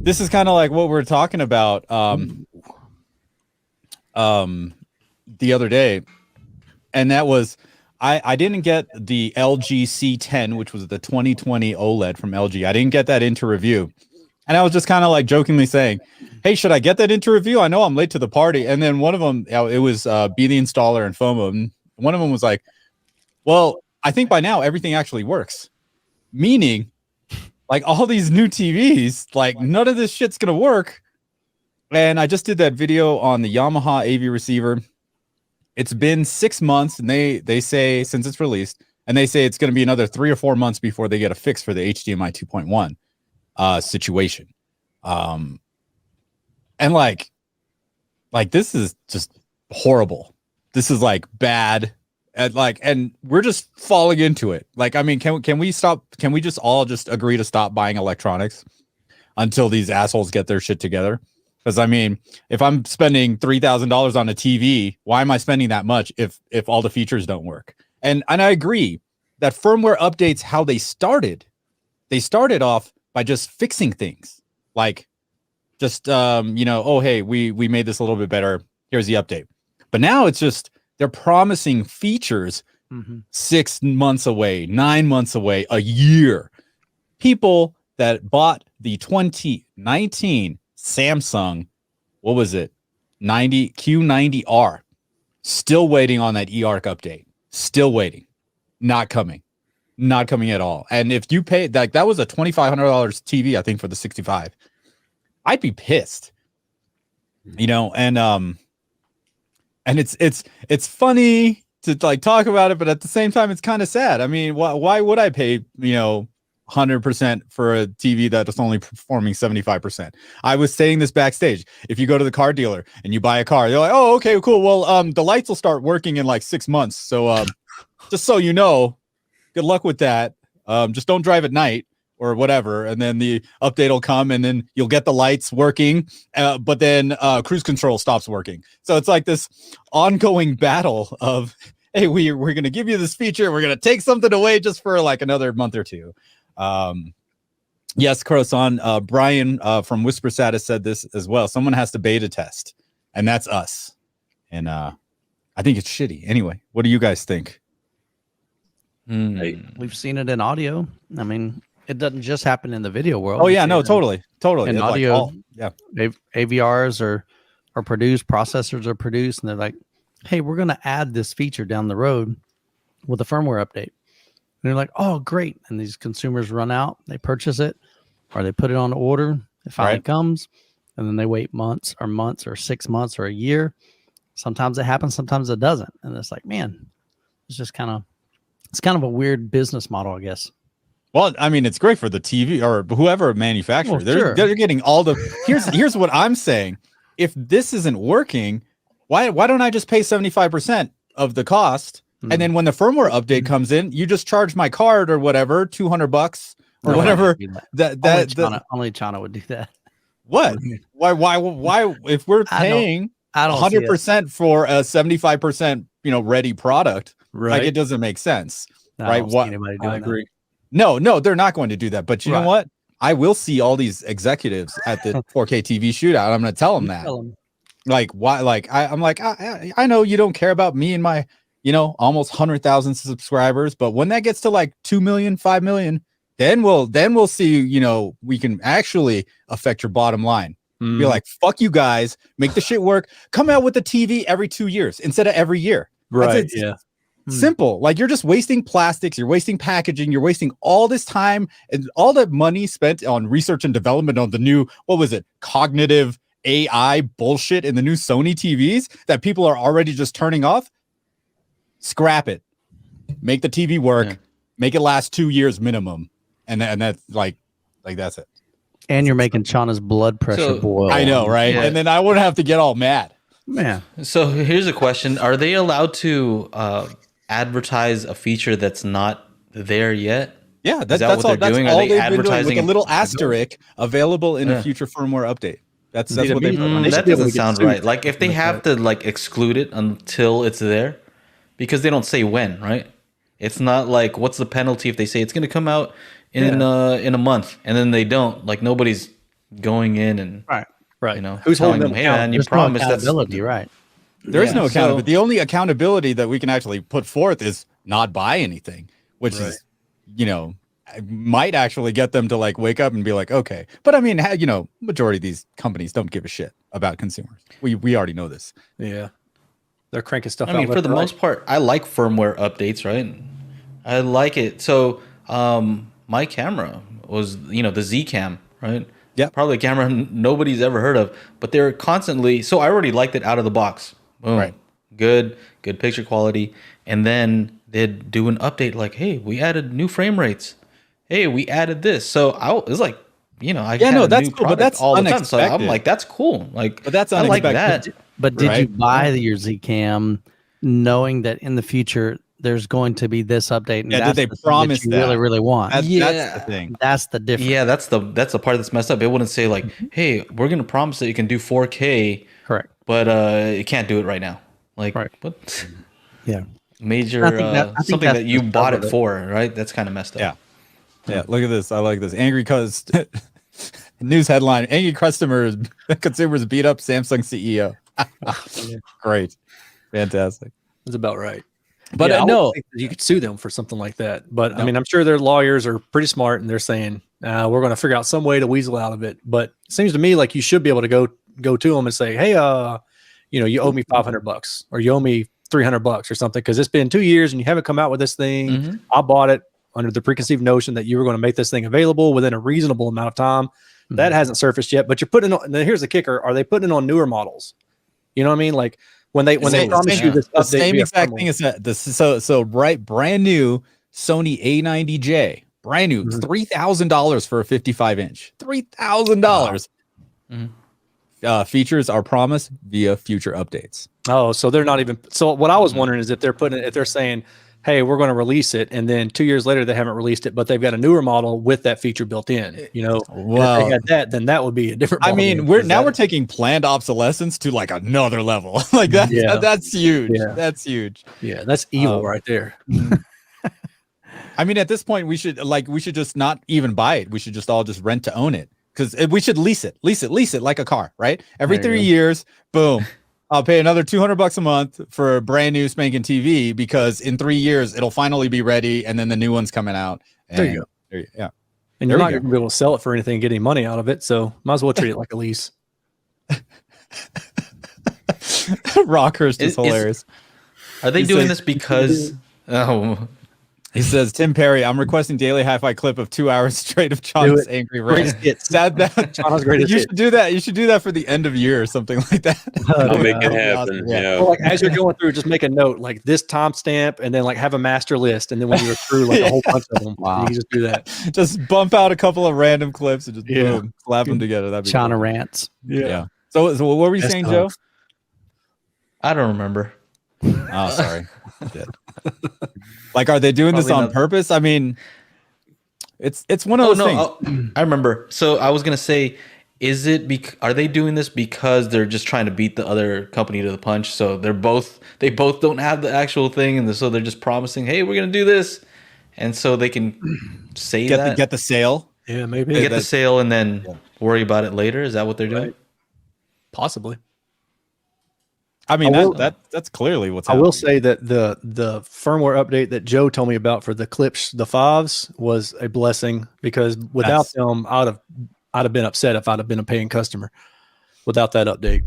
this is kind of like what we're talking about the other day, and that was I didn't get the LG C10, which was the 2020 OLED from LG. I didn't get that into review, and I was just kind of like jokingly saying, "Hey, should I get that into review? I know I'm late to the party." And then one of them, it was Be the Installer and FOMO, and one of them was like, "Well, I think by now everything actually works," meaning like all these new TVs, like none of this shit's gonna work. And I just did that video on the Yamaha AV receiver. It's been 6 months, and they say since it's released, and they say it's going to be another 3 or 4 months before they get a fix for the HDMI 2.1 situation. And like this is just horrible. This is like bad, and we're just falling into it. Like, I mean, can we stop? Can we just all just agree to stop buying electronics until these assholes get their shit together? Because I mean, if I'm spending $3,000 on a TV, why am I spending that much if all the features don't work? And I agree that firmware updates how they started. They started off by just fixing things, like just oh hey, we made this a little bit better. Here's the update. But now it's just they're promising features 6 months away, 9 months away, a year. People that bought the 2019 Samsung, what was it? Q90R. Still waiting on that eARC update. Still waiting. Not coming. Not coming at all. And if you pay like that was a $2,500 TV, I think, for the 65. I'd be pissed. And it's funny to like talk about it, but at the same time it's kind of sad. I mean, why would I pay, 100% for a TV that is only performing 75%. I was saying this backstage. If you go to the car dealer and you buy a car, they're like, "Oh, okay, cool. Well, the lights will start working in like 6 months. So, just so you know, good luck with that. Just don't drive at night or whatever." And then the update will come, and then you'll get the lights working, but then cruise control stops working. So it's like this ongoing battle of, hey, we're going to give you this feature. We're going to take something away just for like another month or two. Yes, Croissant, Brian from Whisper Status said this as well. Someone has to beta test, and that's us. And I think it's shitty. Anyway, what do you guys think? We've seen it in audio. I mean, it doesn't just happen in the video world. Oh yeah, no, totally. In audio, yeah, AVRs are produced, processors are produced, and they're like, "Hey, we're going to add this feature down the road with a firmware update." And they're like, "Oh, great!" And these consumers run out, they purchase it, or they put it on order. It finally comes, and then they wait months or 6 months or a year. Sometimes it happens, sometimes it doesn't, and it's like, man, it's kind of a weird business model, I guess. Well, I mean, it's great for the TV or whoever manufacturer. Well, they're getting all the. Here's what I'm saying. If this isn't working, why don't I just pay 75% of the cost? And then when the firmware update comes in, you just charge my card or whatever, $200 or whatever. Only China would do that. What? Why? If we're paying 100% for a 75%, ready product, like it doesn't make sense, right? What? I agree. No, they're not going to do that. But you know what? I will see all these executives at the 4K TV shootout. I'm going to tell them that. Like, why? Like, I'm like, I know you don't care about me and my, almost 100,000 subscribers, but when that gets to like 2 million, 5 million, then we'll see, we can actually affect your bottom line. Be like, fuck you guys, make the shit work. Come out with the TV every 2 years instead of every year. Right. Simple. Like, you're just wasting plastics, you're wasting packaging, you're wasting all this time and all that money spent on research and development on the new, what was it, cognitive AI bullshit in the new Sony TVs that people are already just turning off. Scrap it. Make the TV work. Make it last 2 years minimum, and that's like that's it. And you're making Chana's blood pressure boil. I know, right? Yeah. And then I wouldn't have to get all mad. Man. So here's a question: are they allowed to advertise a feature that's not there yet? Yeah, that's what they're doing. Are they advertising with a little asterisk available in a future firmware update? That's what they put on. That doesn't sound right. Like, if they have to exclude it until it's there, because they don't say when, right? It's not like, what's the penalty if they say it's going to come out in a month and then they don't? Like, nobody's going in and Right. you know Who's holding telling them them, hey man, you There's no promised that's accountability, right? There is Yeah, no so- accountability. The only accountability that we can actually put forth is not buy anything, which Right. is, you know, might actually get them to like wake up and be like, okay. But I mean, you know, majority of these companies don't give a shit about consumers. We already know this. Yeah. They're cranking stuff I out. mean, for left the and right. most part, I like firmware updates, right? I like it. So, my camera was, you know, the Z Cam, right? Yep. Probably a camera nobody's ever heard of, but they're constantly. So I already liked it out of the box. Boom. Right. Good picture quality, and then they'd do an update like, hey, we added new frame rates. Hey, we added this. So I was like, you know, I had a that's new cool, but product that's all the time. So I'm unexpected. like, that's cool. Like, But that's I like unexpected. that. But did you Right. buy your Zcam knowing that in the future there's going to be this update? And Yeah, did that's they the thing promise that you really, that? really want? That's the Yeah. thing. That's the difference. Yeah, that's the part that's messed up. It wouldn't say like, "Hey, we're gonna promise that you can do 4K, Correct. but you can't do it right now." Like, Right. what Yeah. major I think something that's that you the bought start it of it. for, right? That's kind of messed up. Yeah. Yeah. Look at this. I like this. Angry cuz news headline: Angry consumers beat up Samsung CEO. Great. Fantastic. That's about right. But I would no, think that you could sue them for something like that. But I mean, I'm sure their lawyers are pretty smart and they're saying, we're going to figure out some way to weasel out of it. But it seems to me like you should be able to go to them and say, hey, you know, you owe me $500 or you owe me $300 or something because it's been 2 years and you haven't come out with this thing. Mhm. I bought it under the preconceived notion that you were going to make this thing available within a reasonable amount of time. That hasn't surfaced yet, but you're putting it on. Now here's the kicker: are they putting it on newer models? You know what I mean? Like when they promise you this the update, same via exact firmware. thing as that. This so right, brand new Sony A90J, brand new, Mhm. $3,000 for a 55-inch, $3,000. Features are promised via future updates. Oh, so they're not even. So what I was wondering is if they're saying, hey, we're going to release it, and then 2 years later they haven't released it, but they've got a newer model with that feature built in. You know, and if Well, they had that, then that would be a different. I ballgame, mean, we're 'cause now that- we're taking planned obsolescence to like another level. Like that's Yeah. that's huge. Yeah. That's huge. yeah, that's evil right there. I mean, at this point, we should just not even buy it. We should just all just rent to own it because we should lease it like a car, right? Every There you 3 go. years, boom. I'll pay another $200 a month for a brand new spanking TV because in 3 years it'll finally be ready, and then the new one's coming out. There you go. Yeah, And There you're we not go. going to be able to sell it for anything and get any money out of it. So might as well treat it like a lease. Rockhurst is Is- hilarious. Are they He doing says- this because? Oh, He says, Tim Perry, I'm requesting Daily HiFi clip of 2 hours straight of Chana's it. angry Great rant. hits. That Chana's greatest you hit. should do that. You should do that for the end of year or something like that. I'll make That'd it be happen. awesome. Yeah. Or like as you're going through, just make a note like this timestamp, and then like have a master list, and then when you're through, like a whole bunch of them, Wow. you can just do that. Just bump out a couple of random clips and just Yeah. boom, slap them together. That'd be China cool. rants. Yeah. So what were you Best saying, of. Joe? I don't remember. Oh, sorry. Shit. Like, are they doing this Probably on not. purpose? I mean, it's one of Oh those no, things. I remember. So I was gonna say, is it? Are they doing this because they're just trying to beat the other company to the punch? So they both don't have the actual thing, and so they're just promising, hey, we're gonna do this, and so they can say that, Get the sale. Yeah, maybe. get the sale, and then worry about it later. Is that what they're doing? Right. Possibly. I mean, I will- that's clearly what's I happening. will say that the firmware update that Joe told me about for the clips, the fives, was a blessing because without Yes. them, I'd have been upset if I'd have been a paying customer without that update.